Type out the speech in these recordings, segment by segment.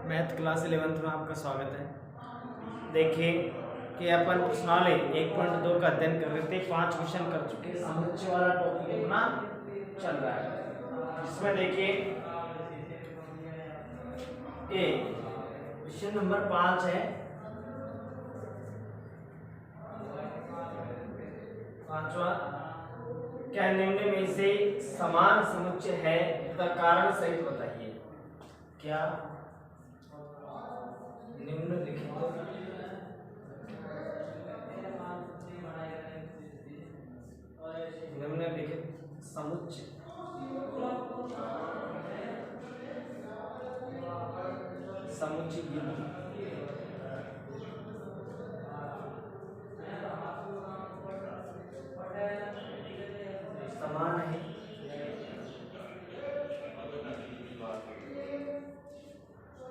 Math class 11th में आपका स्वागत है। देखिए कि अपन प्रश्नावली 1.2 का अध्ययन कर रहे थे, 5 क्वेश्चन कर चुके हैं। समुच्चय वाला टॉपिक अपना चल रहा है, जिसमें देखिए क्वेश्चन नंबर 5 है। पांचवा, क्या निम्न में से समान समुच्चय है तथा कारण सहित बताइए। क्या निम्नलिखित समुच्चय समान है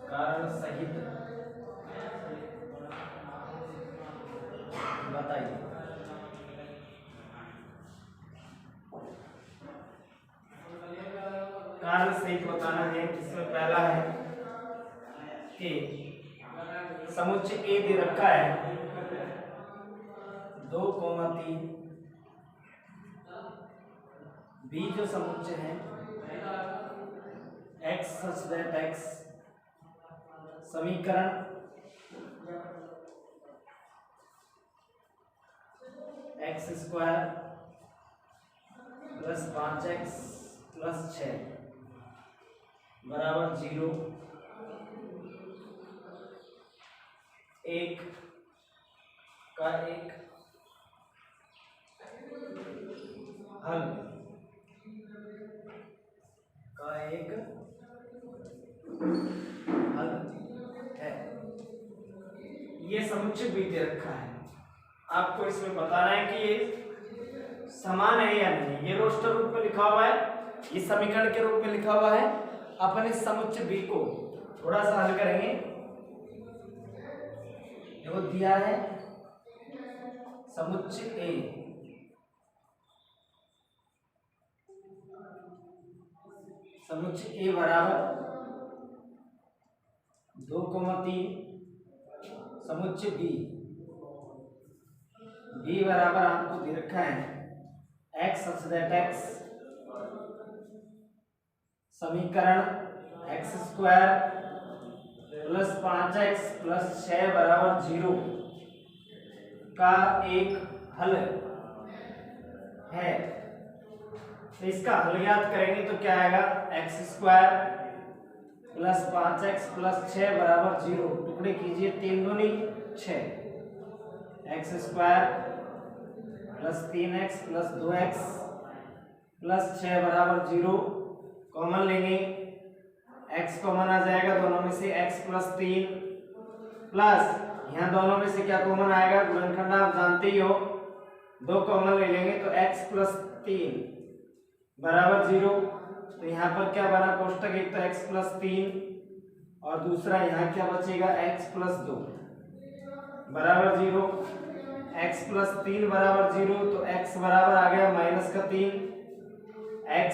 कारण सहित बताइए। कारण सहित बताना है। इसमें पहला है कि समुच्चय ए दे रखा है 2,3। बी जो समुच्चय है x such that x समीकरण x² + 5x + 6 बराबर 0। एक का एक हल है। ये समुच्चय बी दे रखा है। आपको इसमें बताना है कि ये समान है या नहीं। ये रोस्टर रूप में लिखा हुआ है, ये समीकरण के रूप में लिखा हुआ है। अपन इस समुच्चय बी को थोड़ा सा हल करेंगे। जो दिया है समुच्चय ए, समुच्चय ए बराबर 2,3 समुच्चय बी, बी बराबर आपको दे रखा है x such that x समीकरण x² + 5x + 6 बराबर 0 का एक हल है। तो इसका हल याद करेंगे तो क्या आएगा, x² + 5x + 6 बराबर 0। टुकड़े कीजिए, 3 दूनी 6, x² + 3x + 2x + 6 बराबर 0। कॉमन लेंगे, x कॉमन आ जाएगा दोनों में से, x + 3 प्लस यहाँ दोनों में से क्या कॉमन आएगा, गुणनखंड आप जानते ही हो। 2 कॉमन ले लेंगे तो x + 3 बराबर 0। तो यहाँ पर क्या बना कोष्टक, एक तो x + 3 और दूसरा यहाँ क्या बचेगा x + 2 बराबर 0। x + 3 बराबर 0 तो x बराबर आ गया -3, x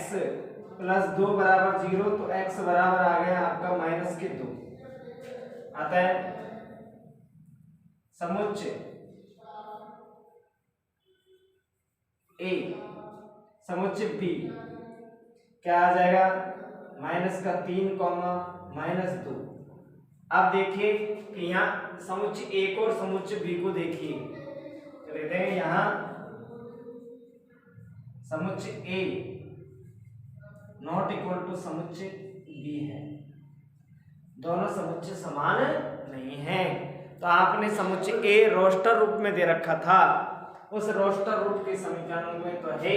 + 2 बराबर 0 तो x बराबर आ गया आपका -2। आता है समुच्चय ए, समुच्चय बी क्या आ जाएगा, -3, -2। अब देखिए कि यहाँ समुच्चय ए को और समुच्चय बी को देखिए, तो लेते हैं यहाँ समुच्चय ए नॉट इक्वल टू समुच्चय बी है। दोनों समुच्चय समान नहीं है। तो आपने समुच्चय ए रोस्टर रूप में दे रखा था, उस रोस्टर रूप के समीकरणों में तो है,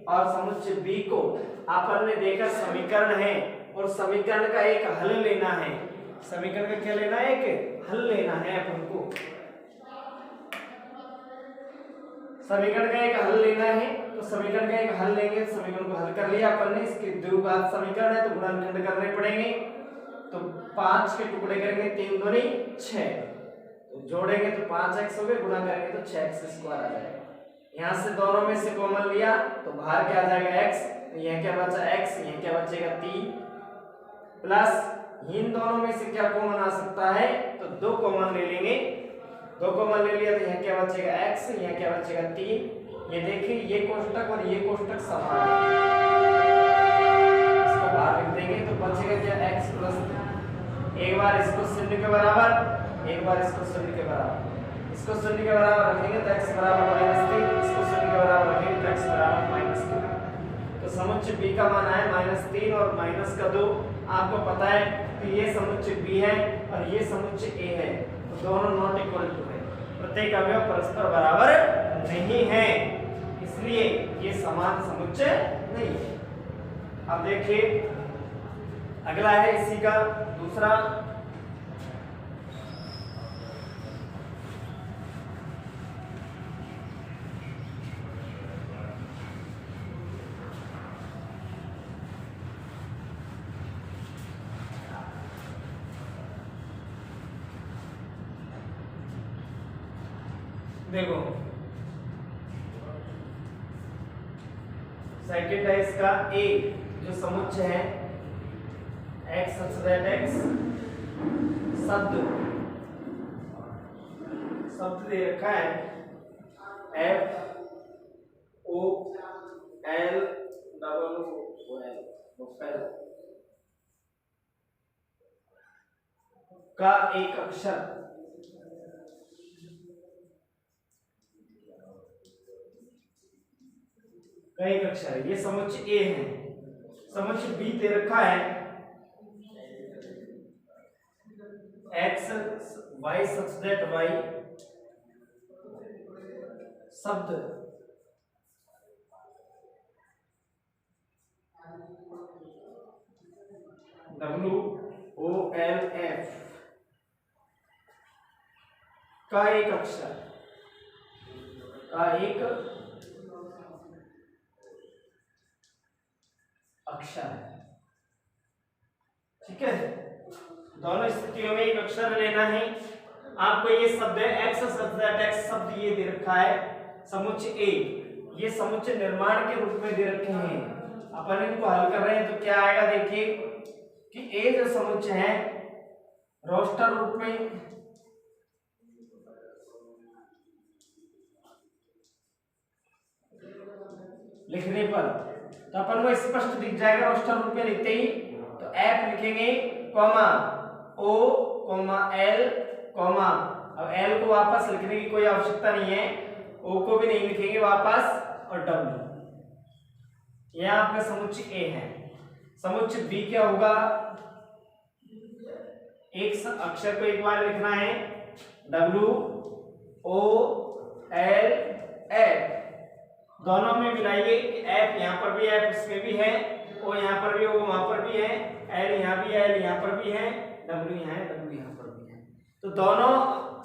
और समुच्चय बी को अपन ने देखा समीकरण है और समीकरण का एक हल लेना है। समीकरण का क्या लेना है, एक हल लेना है अपन को। समीकरण का एक हल लेना है तो समीकरण का एक हल लेंगे। समीकरण को हल कर लिया अपन ने, इसके द्विघात समीकरण है तो गुणनखंड करने पड़ेंगे। तो 5 के टुकड़े करेंगे, 3 दूनी 6, तो जोड़ेंगे तो 5x हो गए, गुणा करेंगे तो 6x² आ जाएगा। यहाँ से दोनों में से कॉमन लिया तो बाहर क्या आ जाएगा x, तो यह क्या बचा x, यह क्या बचेगा 3 प्लस इन दोनों में से क्या कॉमन आ सकता है, तो 2 कॉमन ले लेंगे। 2 कॉमन ले लिया तो यहाँ क्या बचेगा x, यहाँ क्या बचेगा 3। ये देखिए ये कोष्टक और ये कोष्टक समान है, इसको बाहर लिख देंगे तो बचेगा क्या x प्लस 3। एक बार इसको शून्य के बराबर, एक बार इसको शून्य के बराबर, इसको शून्य के बराबर रखेंगे तो x बराबर -3, इसको शून्य के बराबर रखेंगे तो x बराबर -2। तो समुच्चय b का मान है -3 और -2। आपको पता है कि ये समुच्चय b है और ये समुच्चय a है, तो दोनों नॉट इक्वल टू है। प्रत्येक अवयव परस्पर बराबर नहीं है, इसलिए ये समान समुच्चय नहीं है। अब देखिए अगला है इसी का दूसरा। देखो सेकंड है इसका a, जो समुच्चय है x such that x शब्द दे रखा है f o l का एक अक्षर का एक अक्षर है। ये समुच्चय a है। समुच्चय b दे रखा है x y such that y शब्द w o l f का एक अक्षर है। ठीक है, दोनों स्थितियों में एक अक्षर लेना है आपको। ये शब्द है x such that x शब्द ये दे रखा है समुच्चय a। ये समुच्चय निर्माण के रूप में दे रखे हैं। अपन इनको हल कर रहे हैं तो क्या आएगा, देखिए कि a जो समुच्चय है रोस्टर रूप में लिखने पर तो अपन को स्पष्ट दिख जाएगा रोस्टर रूप में लिखते ही। तो f लिखेंगे comma o comma l comma, अब l को वापस लिखने की कोई आवश्यकता नहीं है, o को भी नहीं लिखेंगे वापस, और w। यह आपका समुच्चय a है। समुच्चय b क्या होगा, एक अक्षर को एक बार लिखना है w o l f, दोनों में मिलाइए कि f यहाँ पर भी f इसमें भी है, o यहाँ पर भी, o वहां पर भी है, l यहाँ भी है, l यहाँ पर भी है, w यहाँ है, w यहाँ पर भी है। तो दोनों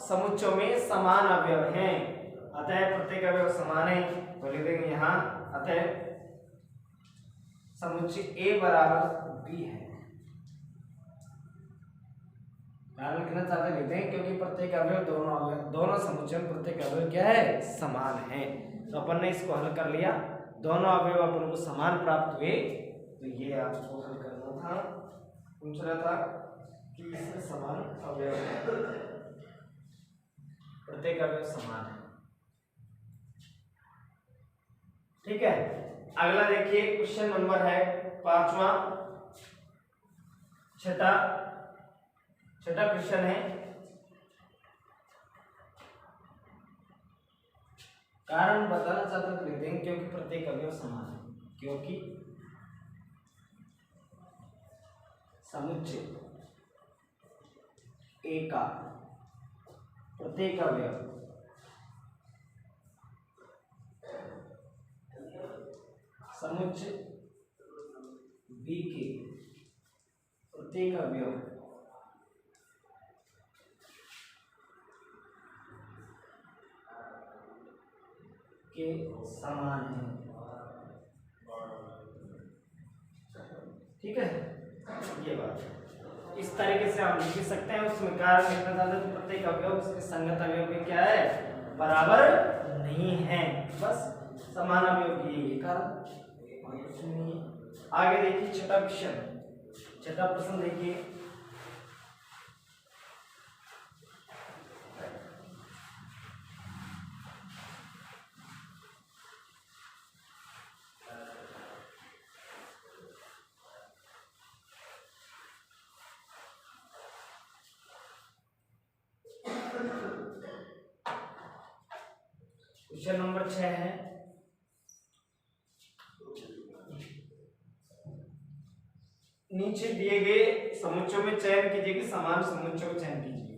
समुच्चयों में समान अवयव हैं, अतः प्रत्येक अवयव समान है। तो लिख देंगे यहाँ अतः समुच्चय a बराबर b है। ध्यान रखना चाहते लिखते हैं क्योंकि प्रत्येक अवयव दोनों समुच्चय में प्रत्येक अवयव क्या है, समान है। तो अपन ने इसको हल कर लिया, दोनों अवयव अपन को समान प्राप्त हुए। तो ये आपको हल करना था, पूछ रहा था कि इसमें समान अवयव है, प्रत्येक अवयव समान है। ठीक है, अगला देखिए क्वेश्चन नंबर है 5वां, छठा क्वेश्चन है। कारण बताना चाहते तो लिख देंगे क्योंकि प्रत्येक अवयव समान है, क्योंकि समुच्चय A का प्रत्येक अवयव समुच्चय B के प्रत्येक अवयव के समान है। ठीक है, ये बात इस तरीके से आप लिख सकते हैं। उसमें कारण लिखना चाहते हैं तो प्रत्येक अवयव उसके संगत अवयव के क्या है, बराबर नहीं है, बस समान अवयव की कारण, कुछ नहीं। आगे देखिए छठा प्रश्न देखिए क्वेश्चन नंबर 6 है, नीचे दिए गए समुच्चयों में चयन कीजिए कि समान समुच्चयों का चयन कीजिए।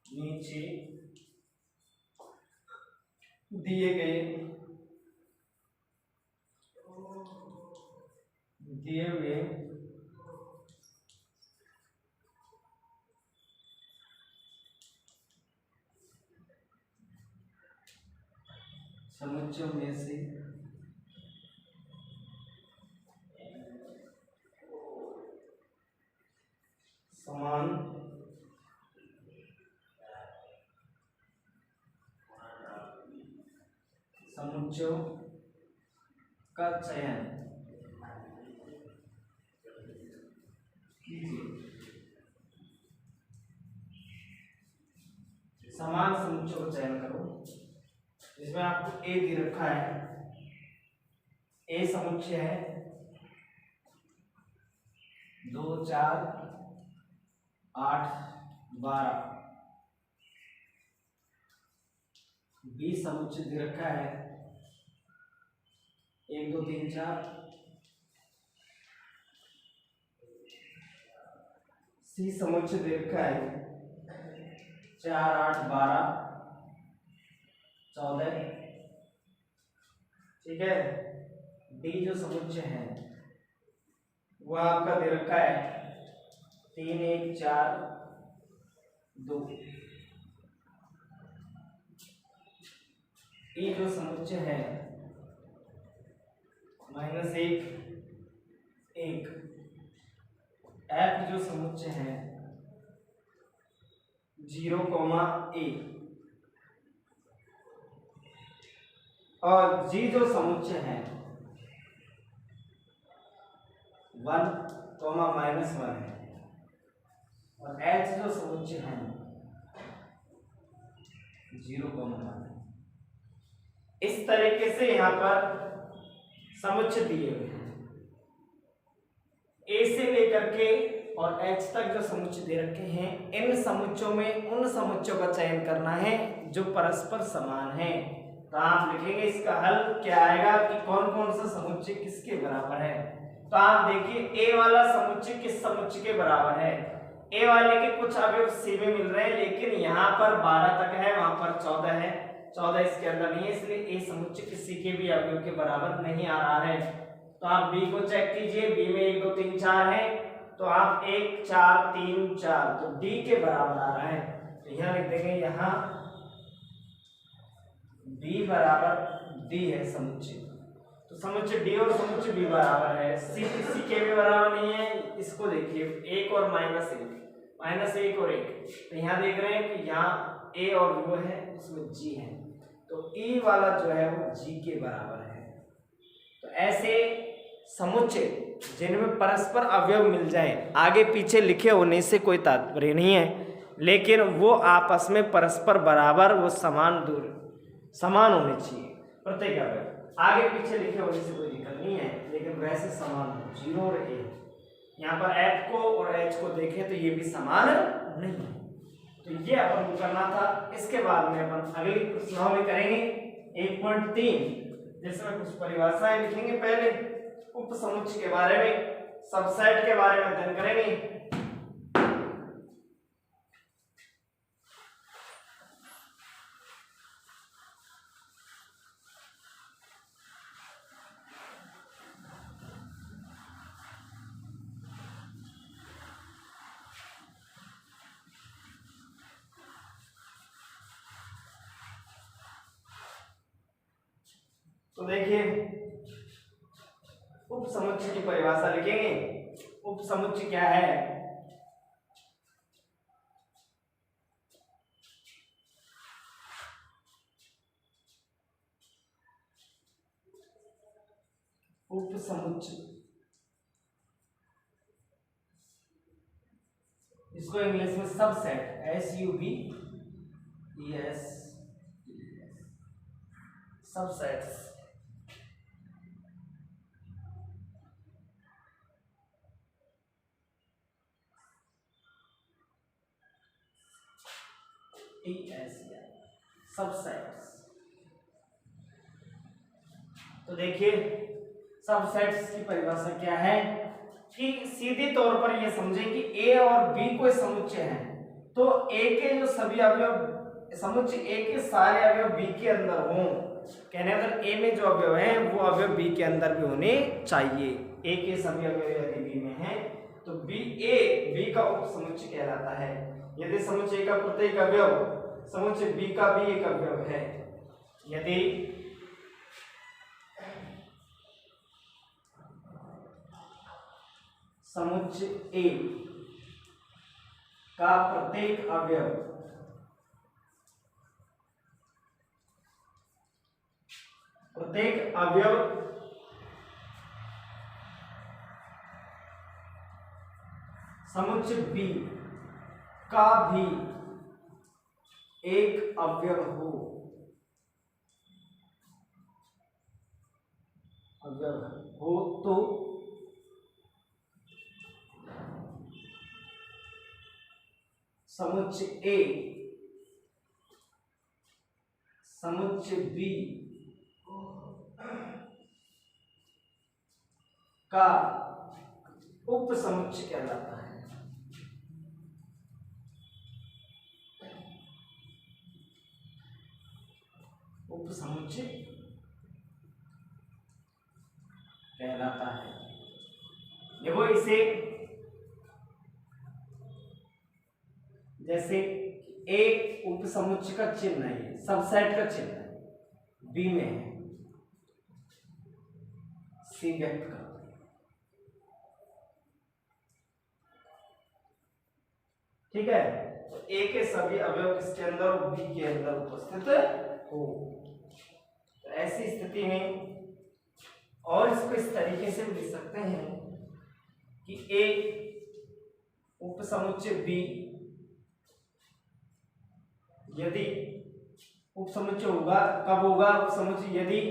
नीचे दिए हुए समुच्चयों में से समान समुच्चयों का चयन कीजिए। समान समुच्चयों का चयन करो। इसमें आपको ए दे रखा है, ए समुच्चय है 2 4 8 12। बी समुच्चय दे रखा है 1 2 3 4। सी समुच्चय दे रखा है 4 8 12 14। ठीक है। डी जो समुच्चय है वो आपका दे रखा है 3 1 4 2। ई जो समुच्चय है -1 1। एफ जो समुच्चय है 0, a। और जी जो समुच्चय है 1, -1 है। और एच जो समुच्चय है 0, 1। इस तरीके से यहां पर समुच्चय दिए हुए हैं। ए से लेकर के और एच तक जो समुच्चय दे रखे हैं, इन समुच्चयों में उन समुच्चयों का चयन करना है जो परस्पर समान है। तो आप लिखेंगे इसका हल क्या आएगा कि कौन कौन सा समुच्चय किसके बराबर है। तो आप देखिए ए वाला समुच्चय किस समुच्चय के बराबर है। ए वाले के कुछ अवयव सी में मिल रहे हैं, लेकिन यहाँ पर 12 तक है, वहां पर 14 है, 14 इसके अंदर नहीं है, इसलिए ए समुच्चय किसी के भी अवयव के बराबर नहीं आ रहा है। तो आप बी को चेक कीजिए, बी में 1 2 3 4 है, तो आप 1 4 3 4, तो डी के बराबर आ रहा है। तो यहाँ लिख देंगे, यहाँ बी बराबर डी है समुच्चय। तो समुच्चय डी और समुच्चय बी बराबर है। सी किसी के भी बराबर नहीं है। इसको देखिए 1 और -1 और 1। तो यहाँ देख रहे हैं कि यहाँ ए और वो है, उसमें जी है, तो ई वाला जो है वो जी के बराबर है। तो ऐसे समुच्चय जिनमें परस्पर अवयव मिल जाए, आगे पीछे लिखे होने से कोई तात्पर्य नहीं है, लेकिन वो आपस में परस्पर बराबर, वो समान होने चाहिए प्रत्येक अवयव। आगे पीछे लिखे होने से कोई दिक्कत नहीं है, लेकिन वैसे समान हो। 0 और a, यहाँ पर f को और h को देखें तो ये भी समान नहीं है। तो ये अपन को करना था। इसके बाद में अपन अगली प्रश्नों में करेंगे 1.3, जिसमें कुछ परिभाषाएं लिखेंगे। पहले उप समुच्चय के बारे में, सबसेट के बारे में अध्ययन करेंगे। तो देखिए उप समुच्चय की परिभाषा लिखेंगे। उप समुच्चय क्या है? उप समुच्चय, इसको इंग्लिश में सबसेट, SUBES, सबसेट्स। सबसेट्स तो देखिए सबसेट्स की परिभाषा क्या है कि सीधे तौर पर ये समझे कि ए और बी कोई समुच्चय है, तो ए के जो सभी अवयव समुच्चय ए के सारे अवयव बी के अंदर हों, कहने मतलब ए में जो अवयव है वो अवयव बी के अंदर भी होने चाहिए। ए के सभी अवयव यदि बी में हैं तो बी का उपसमुच्चय कहलाता है। यदि समुच्चय का प्रत्येक अवयव समुच्चय बी का भी एक अवयव है, यदि समुच्चय ए का प्रत्येक अवयव समुच्चय बी का भी एक अवयव हो तो समुच्चय ए समुच्चय बी का उपसमुच्चय कहलाता है। उपसमुच्चय कहलाता है। देखो इसे जैसे ए उपसमुच्चय का चिन्ह है, सबसेट का चिन्ह है, बी में है, सी व्यक्त करता है। ठीक है, तो ए के सभी अवयव किसके अंदर और बी के अंदर उपस्थित हो। तो ऐसी स्थिति में और इसको इस तरीके से लिख सकते हैं कि ए उपसमुच्चय बी यदि उपसमुच्चय होगा, कब होगा उपसमुच्चय? यदि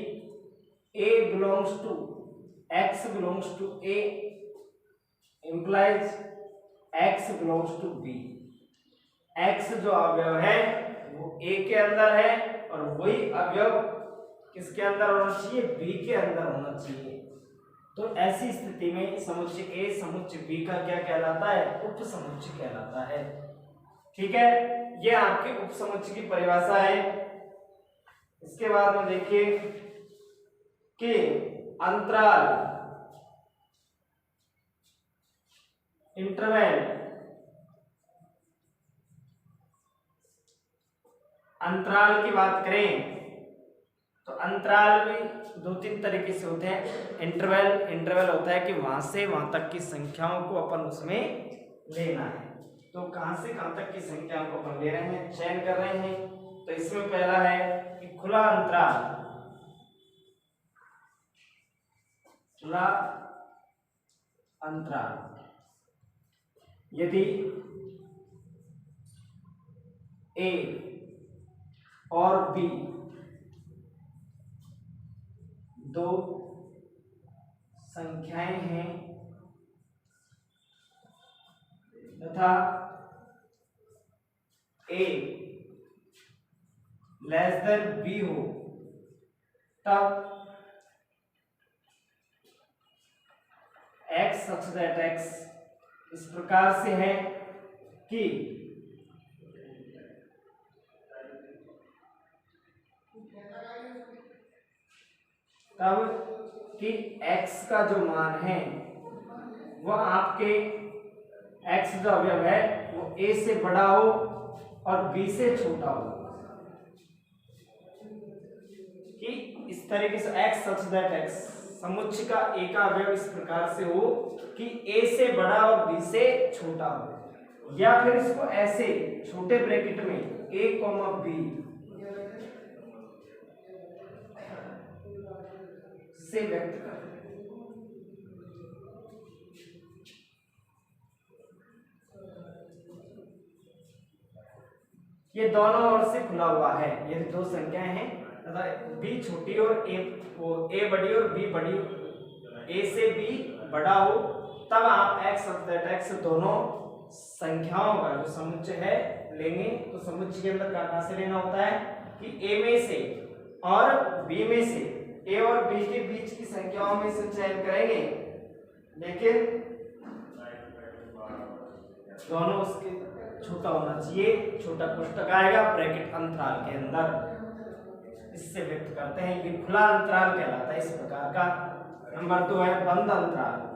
a belongs to x belongs to a implies x belongs to b। x जो अवयव है वो a के अंदर है और वही अवयव किसके अंदर होना चाहिए? b के अंदर होना चाहिए। तो ऐसी स्थिति में समुच्चय a समुच्चय b का क्या कहलाता है? उपसमुच्चय कहलाता है। ठीक है, ये आपके उपसमुच्चय की परिभाषा है। इसके बाद में देखिए कि अंतराल इंटरवल अंतराल की बात करें तो अंतराल भी दो तीन तरीके से होते हैं। इंटरवल होता है कि वहां से वहां तक की संख्याओं को अपन उसमें लेना है। तो कहां से कहां तक की संख्याओं को अपन ले रहे हैं, चयन कर रहे हैं। तो इसमें पहला है कि खुला अंतराल। खुला अंतराल यदि ए और बी दो संख्याएं हैं तथा ए लेस देन बी हो, तब x such that x इस प्रकार से है कि तब कि x का जो मान है वह आपके x जो अवयव है वो a से बड़ा हो और b से छोटा हो। कि इस तरीके से x such that x समुच्चय का a का अवयव इस प्रकार से हो कि a से बड़ा और b से छोटा हो, या फिर इसको ऐसे छोटे ब्रैकेट में a, b से व्यक्त कर। ये दोनों ओर से खुला हुआ है। यदि दो संख्याएं हैं तथा b छोटी और a बड़ी और b बड़ी, a से b बड़ा हो, तब आप x और x दोनों संख्याओं का जो समुच्चय है लेंगे। तो समुच्चय के अंदर कहां से लेना होता है कि a में से और b में से ए और बी के बीच की संख्याओं में से चयन करेंगे, लेकिन दोनों उसके छोटा होना चाहिए। छोटा कोष्टक आएगा ब्रैकेट अंतराल के अंदर, इससे व्यक्त करते हैं। ये खुला अंतराल कहलाता है इस प्रकार का। नंबर 2 है बंद अंतराल।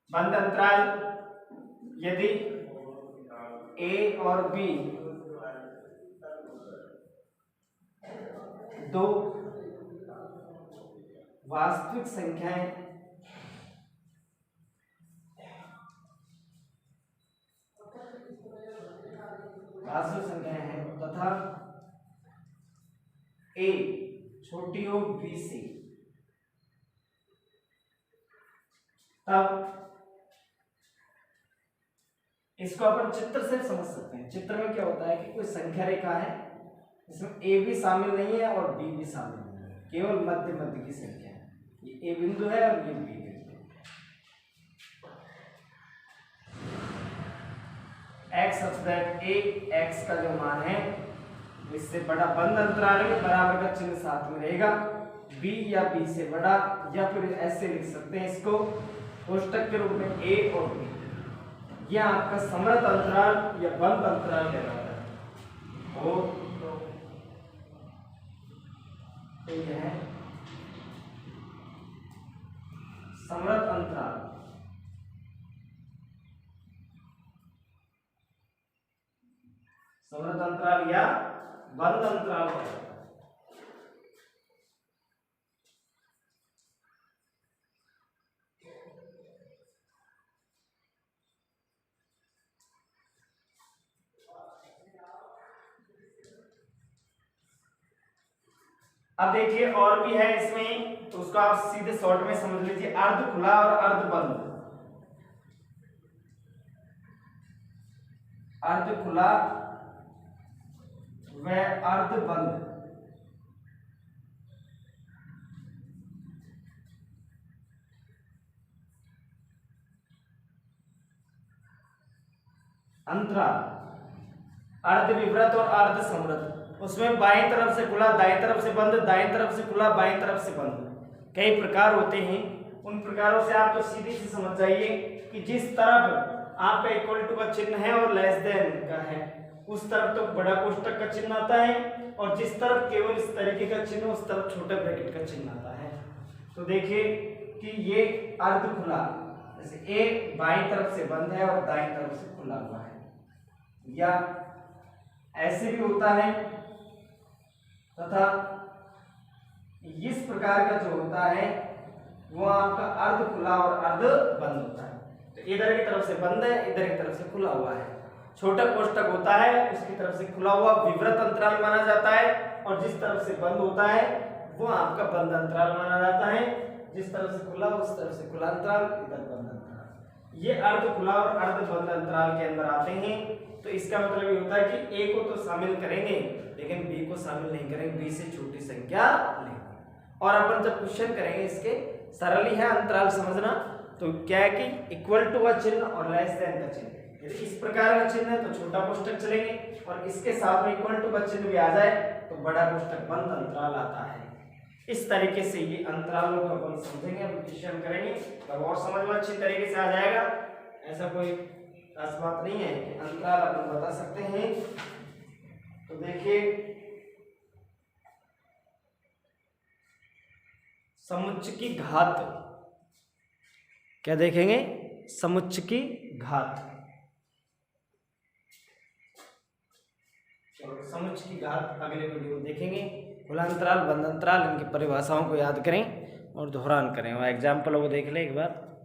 बंद अंतराल यदि ए और बी दो वास्तविक संख्याएं हैं तथा ए छोटी हो बी से, तब इसको अपन चित्र से समझ सकते हैं। चित्र में क्या होता है कि कोई संख्या रेखा है, इसमें ए भी शामिल नहीं है और बी भी शामिल नहीं है, केवल मध्य मध्य की संख्या है। ये ए बिंदु है और ये बी बिंदु। एक्स ए एक्स का जो मान है इससे बड़ा बंद अंतराल में बराबर का चिन्ह साथ में रहेगा। बी या बी से बड़ा, या फिर ऐसे लिख सकते हैं इसको कोष्टक के रूप में ए और बी। यह आपका समृद्ध अंतराल या बंद अंतराल कहलाता है। और तो यह है समृद्ध अंतराल। समृद्ध अंतराल या बंद अंतराल कहलाता है। अब देखिए और भी है इसमें, तो उसको आप सीधे शॉर्ट में समझ लीजिए। अर्ध खुला और अर्ध बंद। अर्ध खुला व अर्ध बंद। अंतराल अर्ध विवृत और अर्ध समृद्ध। उसमें बाएं तरफ से खुला, दाएं तरफ से बंद, दाएं तरफ से खुला, बाएं तरफ से बंद। कई प्रकार होते हैं। उन प्रकारों से आप तो सीधी सी समझ जाइए कि जिस तरफ आपका इक्वल टू का चिन्ह है और लेस देन का है, उस तरफ तो बड़ा कोष्टक का चिन्ह आता है, और जिस तरफ केवल इस तरीके का चिन्ह, उस तरफ छोटे ब्रैकेट का चिन्ह आता है। तो देखिए कि ये अर्ध खुला, जैसे ए बाएं तरफ से बंद है और दाएं तरफ से खुला हुआ है, या ऐसे भी होता है, तथा इस प्रकार का जो होता है वो आपका अर्ध खुला और अर्ध बंद होता है। तो इधर की तरफ से बंद है, इधर की तरफ से खुला हुआ है। छोटा कोष्टक होता है, उसकी तरफ से खुला हुआ विवृत अंतराल माना जाता है, और जिस तरफ से बंद होता है वो आपका बंद अंतराल माना जाता है। जिस तरफ से खुला उस तरफ से खुला अंतराल, इधर बंद अंतराल। ये अर्ध खुला और अर्ध बंद अंतराल के अंदर आते हैं। तो इसका मतलब ये होता है कि ए को तो शामिल करेंगे, लेकिन बी को शामिल नहीं करेंगे, बी से छोटी संख्या लेंगे। और अपन जब क्वेश्चन करेंगे इसके, सरल ही है अंतराल समझना। तो क्या है कि इक्वल टू का चिन्ह और लेस देन का चिन्ह, यदि इस प्रकार का चिन्ह है तो छोटा कोष्टक चलेंगे, और इसके साथ में इक्वल टू का चिन्ह भी आ जाए तो बड़ा कोष्टक बंद अंतराल आता है। इस तरीके से ये अंतरालों को अपन समझेंगे, अब क्वेश्चन करेंगे तब और समझ में अच्छी तरीके से आ जाएगा। ऐसा कोई खास बात नहीं है कि अंतराल अपन बता सकते हैं। तो देखिए समुच्चय की घात, क्या देखेंगे? समुच्चय की घात। चलो समुच्चय की घात अगले वीडियो में देखेंगे। खुला अंतराल, बंद अंतराल, इनकी परिभाषाओं को याद करें और दोहरान करें, और एग्जाम्पल को देख लें एक बार।